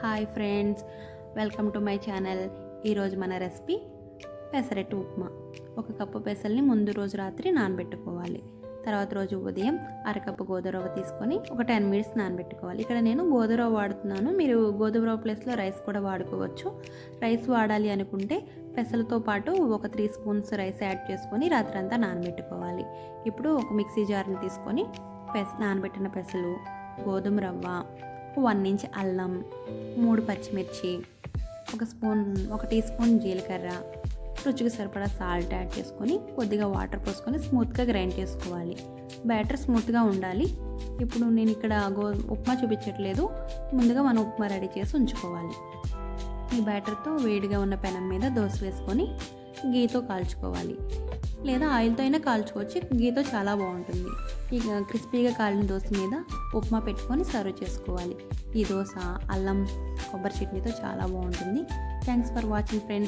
Hi friends, welcome to my channel. ఈరోజు మన recipe pesarattu upma. ఒక కప్పు పెసల్ని ముందు రోజు రాత్రి నానబెట్టుకోవాలి. తర్వాత రోజు ఉదయం అరకప్పు గోధుమ రవ్వ తీసుకొని ఒక 10 మినిట్స్ నానబెట్టుకోవాలి. ఇక్కడ నేను గోధుమ రవ్వ వాడుతున్నాను. మీరు గోధుమ రవ్వ ప్లేస్లో రైస్ కూడా వాడుకోవచ్చు. రైస్ వాడాలి అనుకుంటే పెసలతో పాటు ఒక 3 స్పూన్స్ రైస్ యాడ్ చేసుకొని రాత్రి అంతా నానబెట్టుకోవాలి. ఇప్పుడు ఒక మిక్సీ జార్ని తీసుకొని నానబెట్టిన పెసలు, గోధుమ రవ్వ, 1 ఇంచ్ అల్లం, 3 పచ్చిమిర్చి, ఒక టీ స్పూన్ జీలకర్ర, రుచికి సరిపడా సాల్ట్ యాడ్ చేసుకొని కొద్దిగా వాటర్ పోసుకొని స్మూత్గా గ్రైండ్ చేసుకోవాలి. బ్యాటర్ స్మూత్గా ఉండాలి. ఇప్పుడు నేను ఇక్కడ ఉప్మా చూపించట్లేదు, ముందుగా మనం ఉప్మా రెడీ చేసి ఉంచుకోవాలి. ఈ బ్యాటర్తో వేడిగా ఉన్న పెనం మీద దోశ వేసుకొని గీతో కాల్చుకోవాలి, లేదా ఆయిల్తో అయినా కాల్చుకోవచ్చు. గీతో చాలా బాగుంటుంది. ఈ క్రిస్పీగా కాలిన దోశ మీద ఉప్మా పెట్టుకొని సర్వ్ చేసుకోవాలి. ఈ దోశ అల్లం కొబ్బరి చట్నీతో చాలా బాగుంటుంది. Thanks for watching friends.